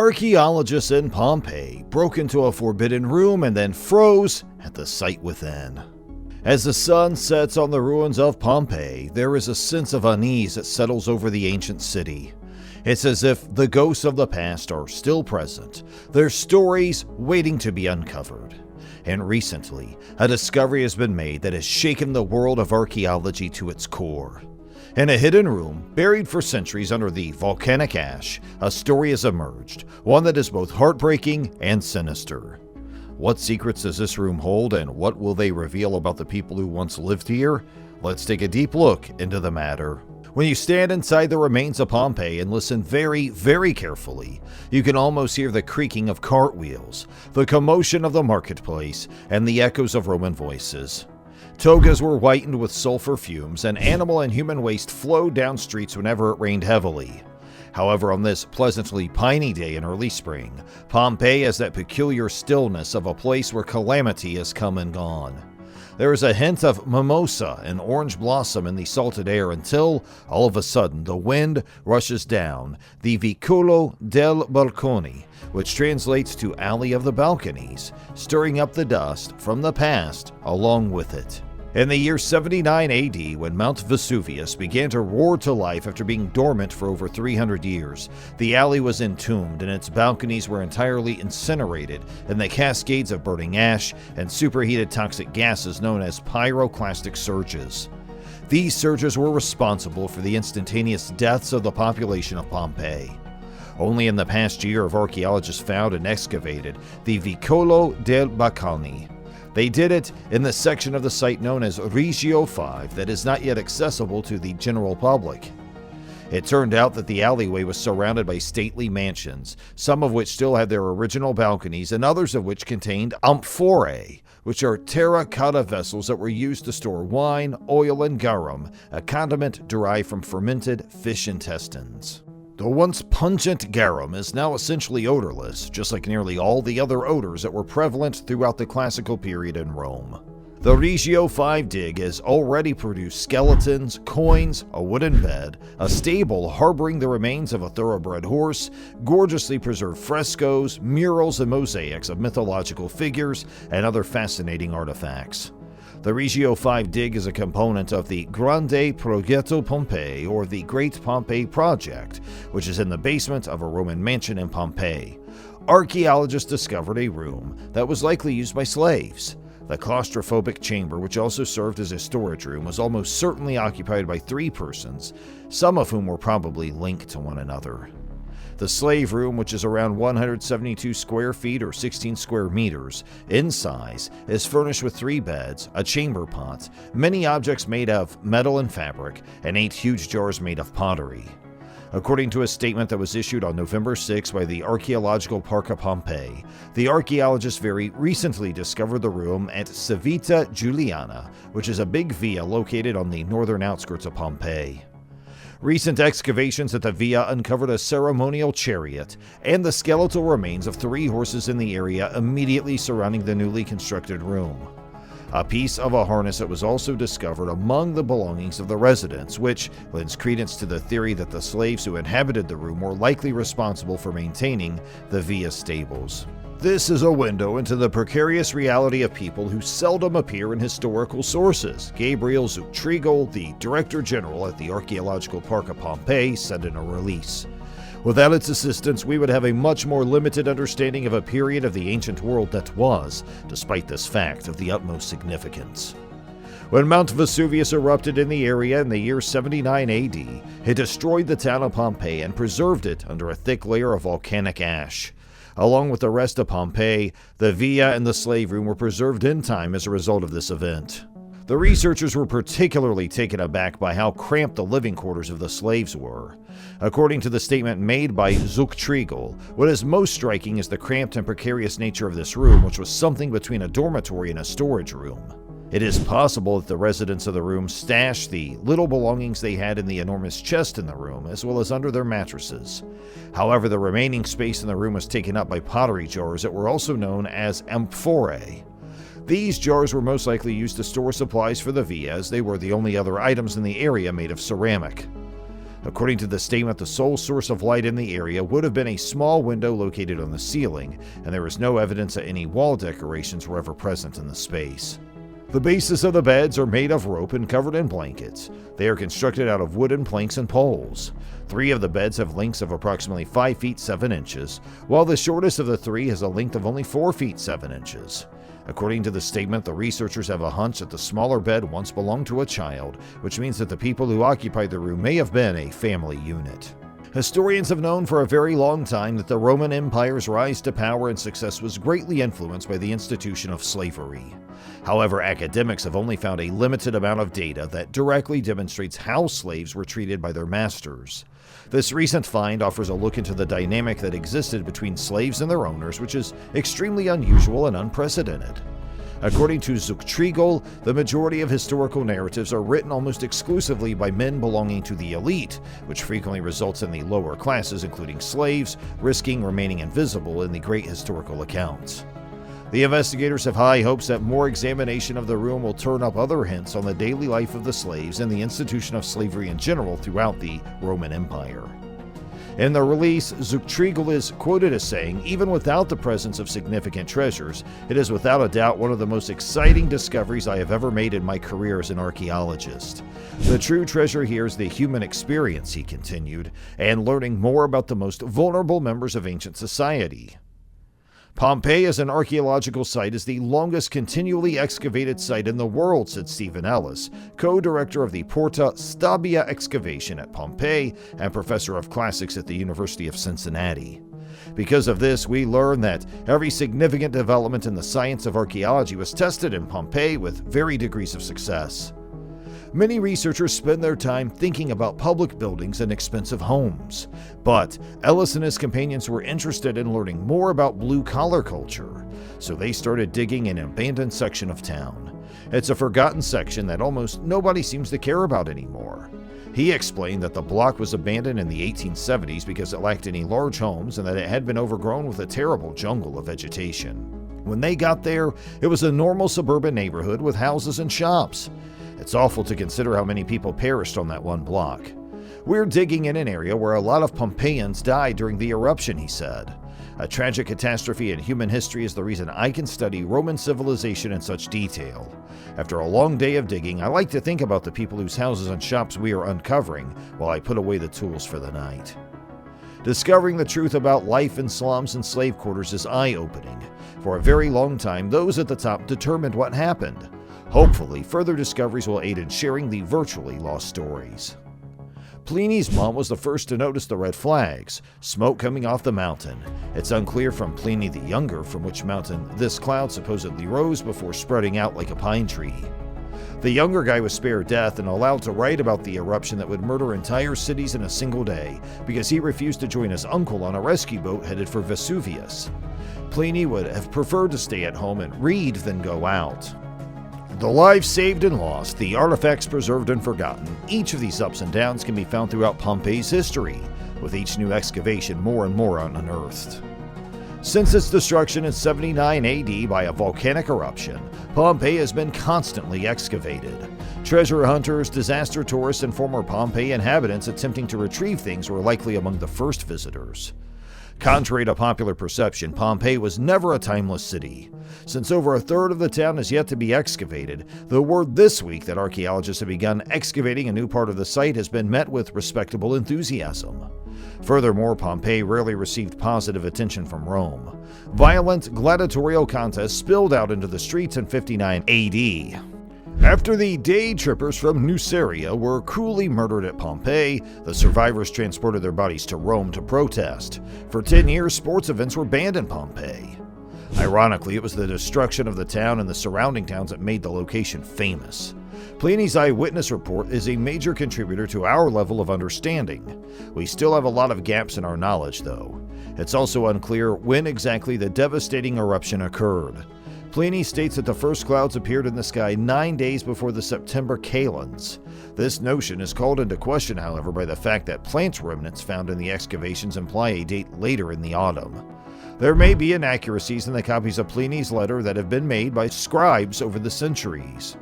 Archaeologists in Pompeii broke into a forbidden room and then froze at the sight within. As the sun sets on the ruins of Pompeii, there is a sense of unease that settles over the ancient city. It's as if the ghosts of the past are still present, their stories waiting to be uncovered. And recently, a discovery has been made that has shaken the world of archaeology to its core. In a hidden room, buried for centuries under the volcanic ash, a story has emerged, one that is both heartbreaking and sinister. What secrets does this room hold, and what will they reveal about the people who once lived here? Let's take a deep look into the matter. When you stand inside the remains of Pompeii and listen very, very carefully, you can almost hear the creaking of cartwheels, the commotion of the marketplace, and the echoes of Roman voices. Togas were whitened with sulfur fumes, and animal and human waste flowed down streets whenever it rained heavily. However, on this pleasantly piney day in early spring, Pompeii has that peculiar stillness of a place where calamity has come and gone. There is a hint of mimosa and orange blossom in the salted air until, all of a sudden, the wind rushes down the Vicolo del Balconi, which translates to Alley of the Balconies, stirring up the dust from the past along with it. In the year 79 AD, when Mount Vesuvius began to roar to life after being dormant for over 300 years, the alley was entombed and its balconies were entirely incinerated in the cascades of burning ash and superheated toxic gases known as pyroclastic surges. These surges were responsible for the instantaneous deaths of the population of Pompeii. Only in the past year have archaeologists found and excavated the Vicolo del Balconi. They did it in the section of the site known as Regio 5 that is not yet accessible to the general public. It turned out that the alleyway was surrounded by stately mansions, some of which still had their original balconies and others of which contained amphorae, which are terracotta vessels that were used to store wine, oil, and garum, a condiment derived from fermented fish intestines. The once pungent garum is now essentially odorless, just like nearly all the other odors that were prevalent throughout the classical period in Rome. The Regio 5 dig has already produced skeletons, coins, a wooden bed, a stable harboring the remains of a thoroughbred horse, gorgeously preserved frescoes, murals, and mosaics of mythological figures, and other fascinating artifacts. The Regio 5 dig is a component of the Grande Progetto Pompeii, or the Great Pompeii Project, which is in the basement of a Roman mansion in Pompeii. Archaeologists discovered a room that was likely used by slaves. The claustrophobic chamber, which also served as a storage room, was almost certainly occupied by 3 persons, some of whom were probably linked to one another. The slave room, which is around 172 square feet or 16 square meters in size, is furnished with 3 beds, a chamber pot, many objects made of metal and fabric, and 8 huge jars made of pottery. According to a statement that was issued on November 6 by the Archaeological Park of Pompeii, the archaeologists very recently discovered the room at Civita Giuliana, which is a big via located on the northern outskirts of Pompeii. Recent excavations at the via uncovered a ceremonial chariot and the skeletal remains of 3 horses in the area immediately surrounding the newly constructed room. A piece of a harness that was also discovered among the belongings of the residents, which lends credence to the theory that the slaves who inhabited the room were likely responsible for maintaining the via stables. This is a window into the precarious reality of people who seldom appear in historical sources, Gabriel Zuchtriegel, the Director General at the Archaeological Park of Pompeii, said in a release. Without its assistance, we would have a much more limited understanding of a period of the ancient world that was, despite this fact, of the utmost significance. When Mount Vesuvius erupted in the area in the year 79 AD, it destroyed the town of Pompeii and preserved it under a thick layer of volcanic ash. Along with the rest of Pompeii, the via and the slave room were preserved in time as a result of this event. The researchers were particularly taken aback by how cramped the living quarters of the slaves were. According to the statement made by Zuchtriegel, what is most striking is the cramped and precarious nature of this room, which was something between a dormitory and a storage room. It is possible that the residents of the room stashed the little belongings they had in the enormous chest in the room, as well as under their mattresses. However, the remaining space in the room was taken up by pottery jars that were also known as amphorae. These jars were most likely used to store supplies for the via, as they were the only other items in the area made of ceramic. According to the statement, the sole source of light in the area would have been a small window located on the ceiling, and there is no evidence that any wall decorations were ever present in the space. The bases of the beds are made of rope and covered in blankets. They are constructed out of wooden planks and poles. 3 of the beds have lengths of approximately 5 feet 7 inches, while the shortest of the 3 has a length of only 4 feet 7 inches. According to the statement, the researchers have a hunch that the smaller bed once belonged to a child, which means that the people who occupied the room may have been a family unit. Historians have known for a very long time that the Roman Empire's rise to power and success was greatly influenced by the institution of slavery. However, academics have only found a limited amount of data that directly demonstrates how slaves were treated by their masters. This recent find offers a look into the dynamic that existed between slaves and their owners, which is extremely unusual and unprecedented. According to Zuchtriegel, the majority of historical narratives are written almost exclusively by men belonging to the elite, which frequently results in the lower classes, including slaves, risking remaining invisible in the great historical accounts. The investigators have high hopes that more examination of the room will turn up other hints on the daily life of the slaves and the institution of slavery in general throughout the Roman Empire. In the release, Zuchtriegel is quoted as saying, "Even without the presence of significant treasures, it is without a doubt one of the most exciting discoveries I have ever made in my career as an archaeologist. The true treasure here is the human experience," he continued, "and learning more about the most vulnerable members of ancient society." Pompeii as an archaeological site is the longest continually excavated site in the world, said Stephen Ellis, co-director of the Porta Stabia excavation at Pompeii and professor of classics at the University of Cincinnati. Because of this, we learn that every significant development in the science of archaeology was tested in Pompeii with varying degrees of success. Many researchers spend their time thinking about public buildings and expensive homes. But Ellis and his companions were interested in learning more about blue-collar culture, so they started digging an abandoned section of town. It's a forgotten section that almost nobody seems to care about anymore. He explained that the block was abandoned in the 1870s because it lacked any large homes and that it had been overgrown with a terrible jungle of vegetation. When they got there, it was a normal suburban neighborhood with houses and shops. It's awful to consider how many people perished on that one block. "We're digging in an area where a lot of Pompeians died during the eruption," he said. "A tragic catastrophe in human history is the reason I can study Roman civilization in such detail. After a long day of digging, I like to think about the people whose houses and shops we are uncovering while I put away the tools for the night." Discovering the truth about life in slums and slave quarters is eye-opening. For a very long time, those at the top determined what happened. Hopefully, further discoveries will aid in sharing the virtually lost stories. Pliny's mom was the first to notice the red flags, smoke coming off the mountain. It's unclear from Pliny the Younger from which mountain this cloud supposedly rose before spreading out like a pine tree. The younger guy was spared death and allowed to write about the eruption that would murder entire cities in a single day because he refused to join his uncle on a rescue boat headed for Vesuvius. Pliny would have preferred to stay at home and read than go out. The lives saved and lost, the artifacts preserved and forgotten, each of these ups and downs can be found throughout Pompeii's history, with each new excavation more and more unearthed. Since its destruction in 79 AD by a volcanic eruption, Pompeii has been constantly excavated. Treasure hunters, disaster tourists, and former Pompeii inhabitants attempting to retrieve things were likely among the first visitors. Contrary to popular perception, Pompeii was never a timeless city. Since over a third of the town is yet to be excavated, the word this week that archaeologists have begun excavating a new part of the site has been met with respectable enthusiasm. Furthermore, Pompeii rarely received positive attention from Rome. Violent gladiatorial contests spilled out into the streets in 59 AD. After the day trippers from Nuceria were cruelly murdered at Pompeii, the survivors transported their bodies to Rome to protest. For 10 years, sports events were banned in Pompeii. Ironically, it was the destruction of the town and the surrounding towns that made the location famous. Pliny's eyewitness report is a major contributor to our level of understanding. We still have a lot of gaps in our knowledge, though. It's also unclear when exactly the devastating eruption occurred. Pliny states that the first clouds appeared in the sky 9 days before the September kalends. This notion is called into question, however, by the fact that plant remnants found in the excavations imply a date later in the autumn. There may be inaccuracies in the copies of Pliny's letter that have been made by scribes over the centuries.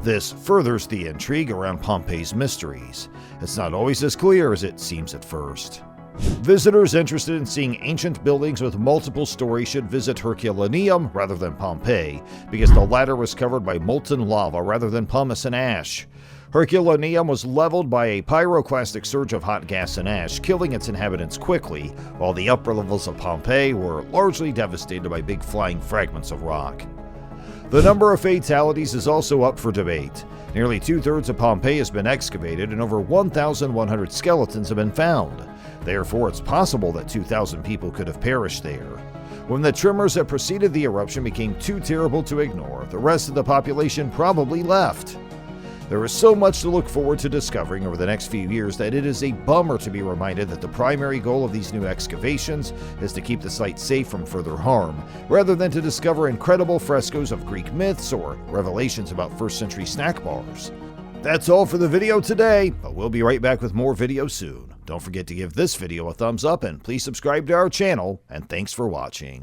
This furthers the intrigue around Pompeii's mysteries. It's not always as clear as it seems at first. Visitors interested in seeing ancient buildings with multiple stories should visit Herculaneum rather than Pompeii, because the latter was covered by molten lava rather than pumice and ash. Herculaneum was leveled by a pyroclastic surge of hot gas and ash, killing its inhabitants quickly, while the upper levels of Pompeii were largely devastated by big flying fragments of rock. The number of fatalities is also up for debate. Nearly 2/3 of Pompeii has been excavated and over 1,100 skeletons have been found. Therefore, it's possible that 2,000 people could have perished there. When the tremors that preceded the eruption became too terrible to ignore, the rest of the population probably left. There is so much to look forward to discovering over the next few years that it is a bummer to be reminded that the primary goal of these new excavations is to keep the site safe from further harm, rather than to discover incredible frescoes of Greek myths or revelations about first-century snack bars. That's all for the video today, but we'll be right back with more videos soon. Don't forget to give this video a thumbs up and please subscribe to our channel, and thanks for watching.